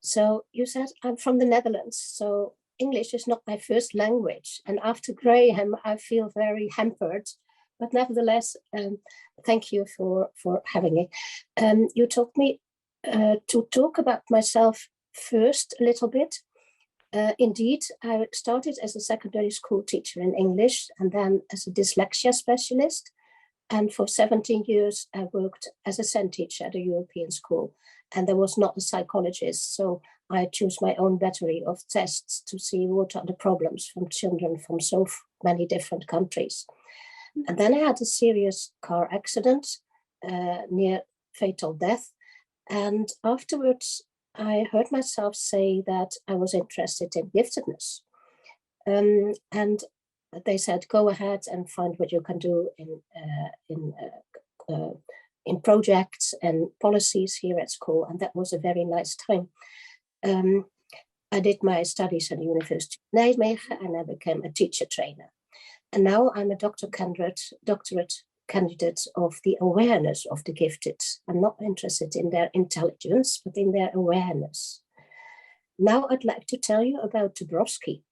So you said I'm from the Netherlands, so English is not my first language. And after Graham, I feel very hampered. But nevertheless, thank you for having me. You told me to talk about myself first a little bit. Indeed, I started as a secondary school teacher in English and then as a dyslexia specialist. And for 17 years, I worked as a SEN teacher at a European school. And there was not a psychologist. So I chose my own battery of tests to see what are the problems from children from so many different countries. And then I had a serious car accident, near fatal death. And afterwards, I heard myself say that I was interested in giftedness. And they said, go ahead and find what you can do in projects and policies here at school. And that was a very nice time. I did my studies at the University of Nijmegen and I became a teacher trainer. And now I'm a doctorate candidate of the awareness of the gifted. I'm not interested in their intelligence, but in their awareness. Now I'd like to tell you about Dąbrowski.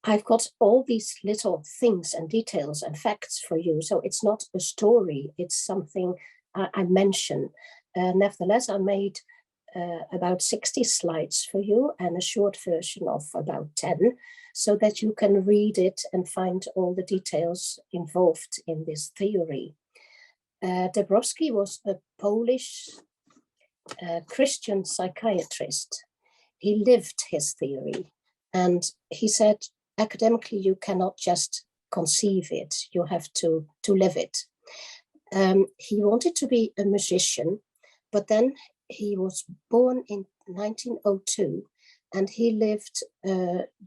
I've got all these little things and details and facts for you. So it's not a story, it's something I mention. Nevertheless, I made about 60 slides for you and a short version of about 10, so that you can read it and find all the details involved in this theory. Dąbrowski was a Polish Christian psychiatrist. He lived his theory, and he said, academically, you cannot just conceive it, you have to live it. He wanted to be a musician, but then he was born in 1902 and he lived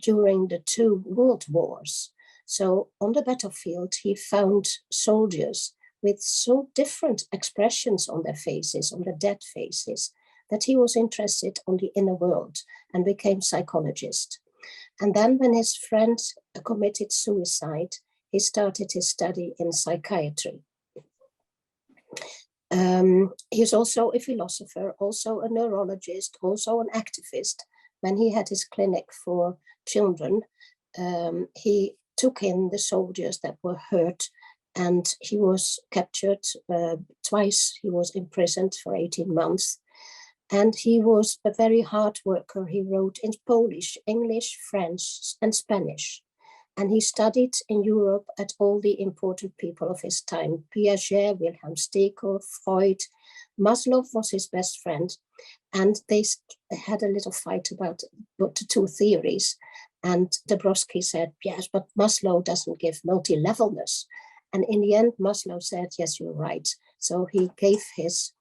during the 2 world wars. So on the battlefield, he found soldiers with so different expressions on their faces, on their dead faces, that he was interested on the inner world and became psychologist. And then when his friend committed suicide, he started his study in psychiatry. He's also a philosopher, also a neurologist, also an activist. When he had his clinic for children, he took in the soldiers that were hurt, and he was captured twice. He was imprisoned for 18 months. And he was a very hard worker. He wrote in Polish, English, French, and Spanish. And he studied in Europe at all the important people of his time. Piaget, Wilhelm Stekel, Freud. Maslow was his best friend. And they had a little fight about the 2 theories. And Dąbrowski said, yes, but Maslow doesn't give multi-levelness. And in the end, Maslow said, yes, you're right. So he gave his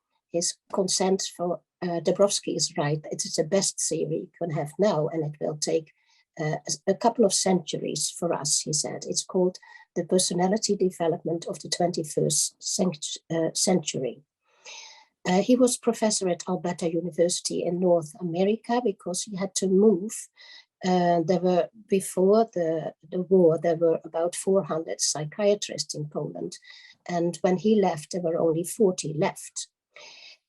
consent for Dąbrowski is right. It is the best theory you can have now, and it will take a couple of centuries for us, he said. It's called the personality development of the 21st century. He was professor at Alberta University in North America because he had to move. There were, before the war, there were about 400 psychiatrists in Poland. And when he left, there were only 40 left.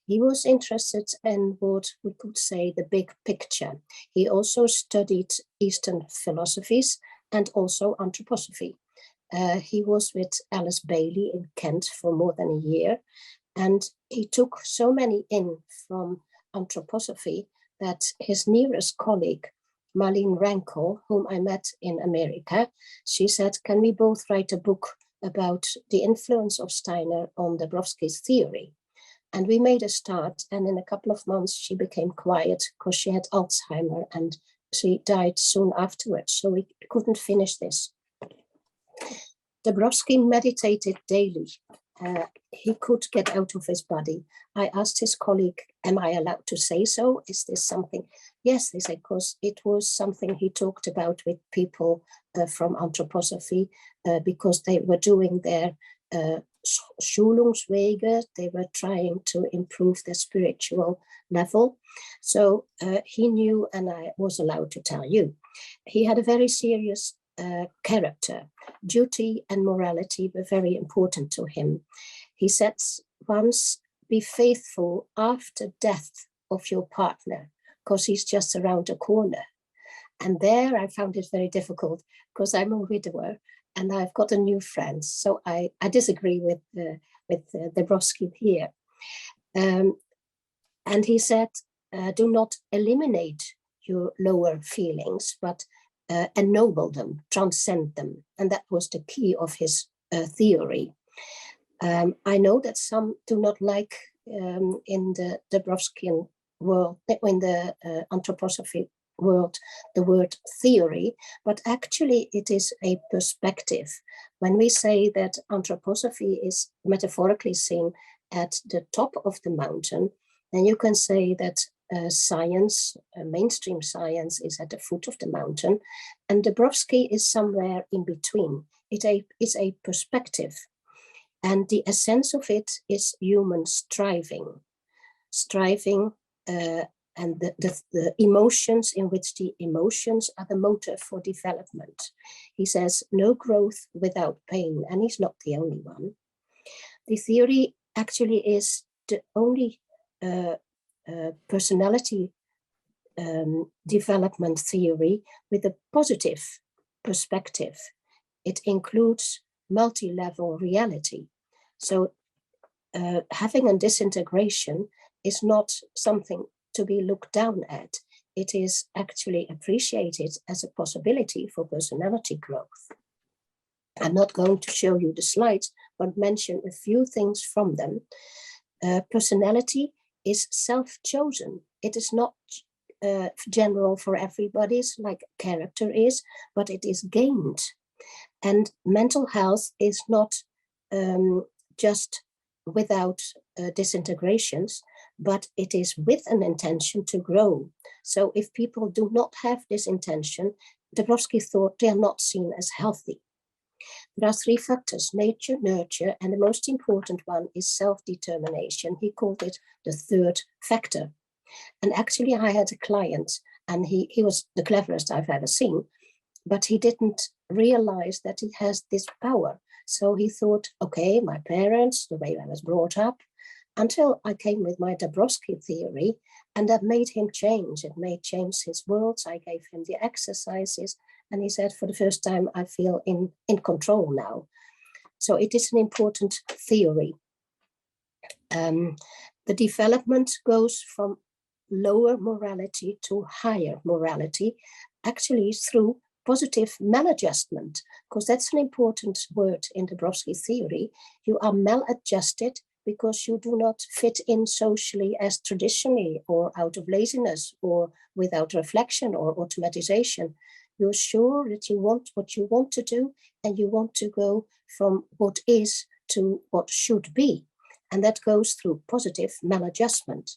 He was interested in what we could say the big picture. He also studied Eastern philosophies and also anthroposophy. He was with Alice Bailey in Kent for more than a year, and he took so many in from anthroposophy that his nearest colleague, Marlene Rankel, whom I met in America, she said, can we both write a book about the influence of Steiner on Dąbrowski's theory? And we made a start, and in a couple of months, she became quiet because she had Alzheimer and she died soon afterwards. So we couldn't finish this. Dąbrowski meditated daily. He could get out of his body. I asked his colleague, am I allowed to say so? Is this something? Yes, they said, because it was something he talked about with people from anthroposophy because they were doing their Schulungswege, they were trying to improve their spiritual level. So he knew, and I was allowed to tell you. He had a very serious character. Duty and morality were very important to him. He said once be faithful after death of your partner, because he's just around the corner. And there I found it very difficult, because I'm a widower and I've got a new friend. So I disagree with Dąbrowski here. And he said, do not eliminate your lower feelings, but ennoble them, transcend them. And that was the key of his theory. I know that some do not like in the Dąbrowskian world, in the anthroposophy world, the word theory, but actually it is a perspective. When we say that anthroposophy is metaphorically seen at the top of the mountain, then you can say that science, mainstream science, is at the foot of the mountain, and Dąbrowski is somewhere in between. It is a perspective, and the essence of it is human striving, and the emotions, in which the emotions are the motor for development. He says no growth without pain, and he's not the only one. The theory actually is the only personality development theory with a positive perspective. It includes multi-level reality. So having a disintegration is not something to be looked down at. It is actually appreciated as a possibility for personality growth. I'm not going to show you the slides, but mention a few things from them. Personality is self-chosen. It is not general for everybody, like character is, but it is gained. And mental health is not just without disintegrations, but it is with an intention to grow. So if people do not have this intention, Dąbrowski thought they are not seen as healthy. There are three factors: nature, nurture, and the most important one is self-determination. He called it the third factor. And actually I had a client, and he was the cleverest I've ever seen, but he didn't realize that he has this power. So he thought, okay, my parents, the way I was brought up, until I came with my Dąbrowski theory, and that made him change. It made change his worlds. I gave him the exercises, and he said, for the first time, I feel in control now. So it is an important theory. The development goes from lower morality to higher morality, actually through positive maladjustment, because that's an important word in the Dąbrowski theory. You are maladjusted because you do not fit in socially as traditionally, or out of laziness, or without reflection or automatization. You're sure that you want what you want to do, and you want to go from what is to what should be. And that goes through positive maladjustment.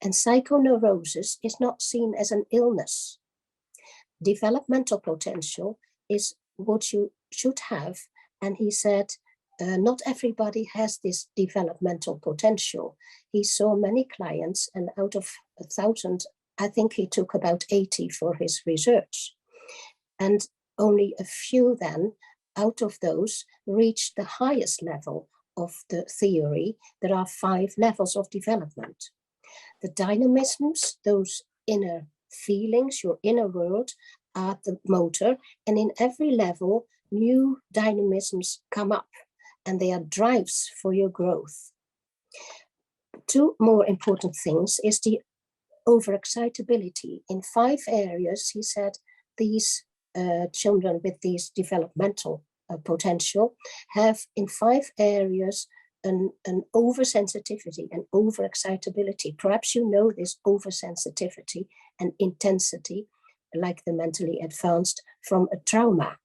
And psychoneurosis is not seen as an illness. Developmental potential is what you should have. And he said, not everybody has this developmental potential. He saw many clients, and out of 1,000, I think he took about 80 for his research. And only a few then, out of those, reached the highest level of the theory. There are 5 levels of development. The dynamisms, those inner feelings, your inner world, are the motor, and in every level, new dynamisms come up, and they are drives for your growth. 2 more important things is the overexcitability. In 5 areas, he said, these children with these developmental potential have in 5 areas an oversensitivity and overexcitability. Perhaps you know this oversensitivity and intensity, like the mentally advanced, from a trauma,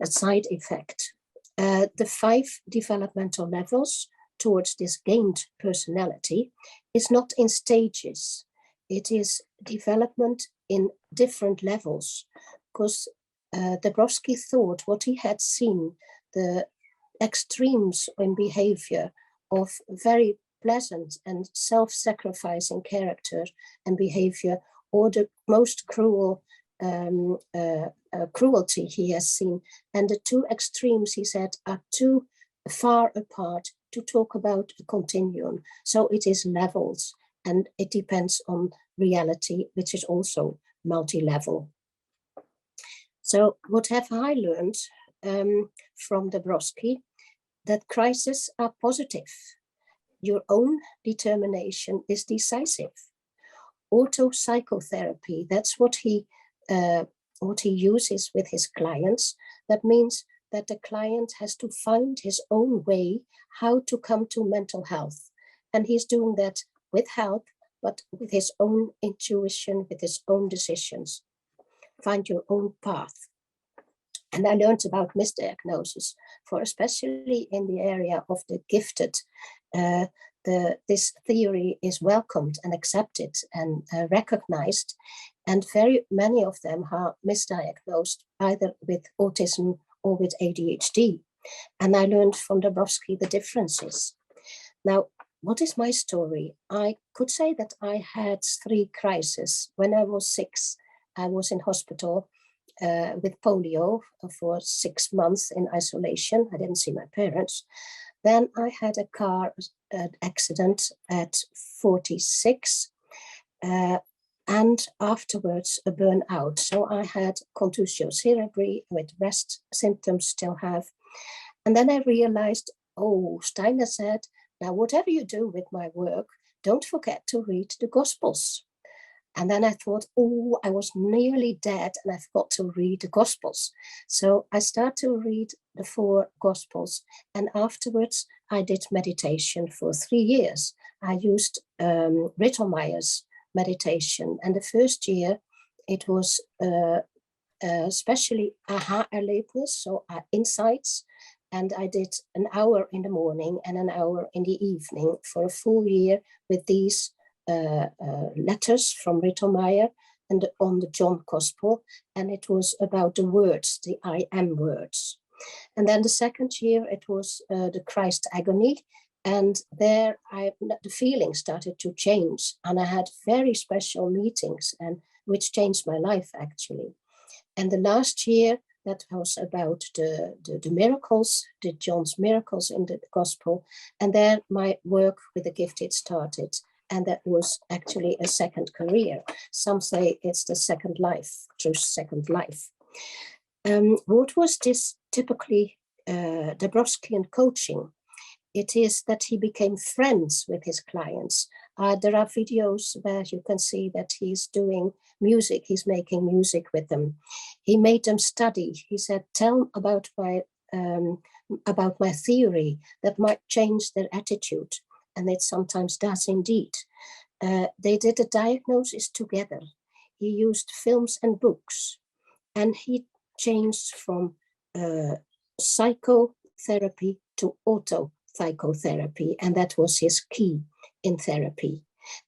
a side effect. The 5 developmental levels towards this gained personality is not in stages. It is development in different levels, because Dąbrowski thought what he had seen, the extremes in behavior of very pleasant and self-sacrificing character and behavior, or the most cruel cruelty he has seen. And the 2 extremes, he said, are too far apart to talk about a continuum. So it is levels, and it depends on reality, which is also multi-level. So what have I learned from Dąbrowski? That crises are positive. Your own determination is decisive. Auto-psychotherapy, that's what he uses with his clients. That means that the client has to find his own way how to come to mental health. And he's doing that with help, but with his own intuition, with his own decisions. Find your own path. And I learned about misdiagnosis, for especially in the area of the gifted, this theory is welcomed and accepted and recognized, and very many of them are misdiagnosed either with autism or with ADHD. And I learned from Dąbrowski the differences. Now, what is my story? I could say that I had 3 crises. When I was 6, I was in hospital with polio for 6 months in isolation. I didn't see my parents. Then I had a car accident at 46, and afterwards a burnout. So I had contusio cerebri with rest symptoms still have. And then I realized, oh, Steiner said, now whatever you do with my work, don't forget to read the Gospels. And then I thought, oh, I was nearly dead and I forgot to read the Gospels. So I started to read the 4 Gospels. And afterwards, I did meditation for 3 years. I used Rittelmeyer's meditation. And the first year, it was especially aha-erlebnis, so insights. And I did an hour in the morning and an hour in the evening for a full year with these letters from Rittelmeyer and on the John Gospel, and it was about the words, the I am words. And then the second year it was the Christ agony, and there the feeling started to change, and I had very special meetings, and which changed my life actually. And the last year that was about the miracles, the John's miracles in the Gospel, and then my work with the gifted started. And that was actually a second career. Some say it's the second life, Truus' second life. What was this typically Dąbrowskian coaching? It is that he became friends with his clients. There are videos where you can see that he's doing music, he's making music with them. He made them study. He said, tell about my theory that might change their attitude. And it sometimes does indeed. They did a diagnosis together. He used films and books, and he changed from psychotherapy to auto-psychotherapy, and that was his key in therapy.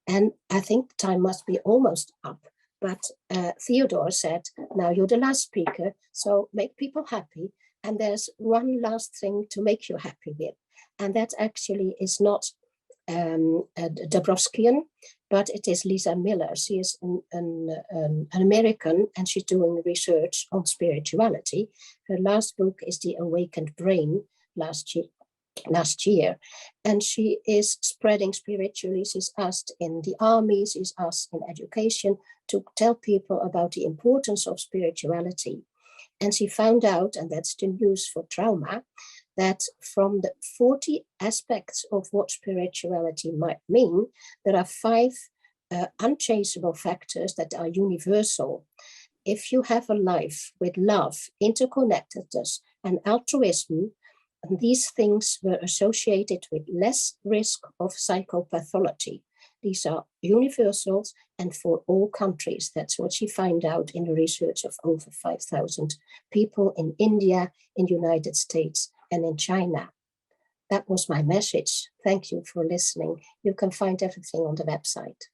And I think time must be almost up, but Theodore said, now you're the last speaker, so make people happy, and there's one last thing to make you happy with, and that actually is not Dąbrowskian, but it is Lisa Miller. She is an American, and she's doing research on spirituality. Her last book is The Awakened Brain last year, and she is spreading spiritually. She's asked in the army, she's asked in education to tell people about the importance of spirituality. And she found out, and that's the news for trauma, that from the 40 aspects of what spirituality might mean, there are 5 unchangeable factors that are universal. If you have a life with love, interconnectedness, and altruism, these things were associated with less risk of psychopathology. These are universals and for all countries. That's what she found out in the research of over 5,000 people in India, in the United States, and in China. That was my message. Thank you for listening. You can find everything on the website.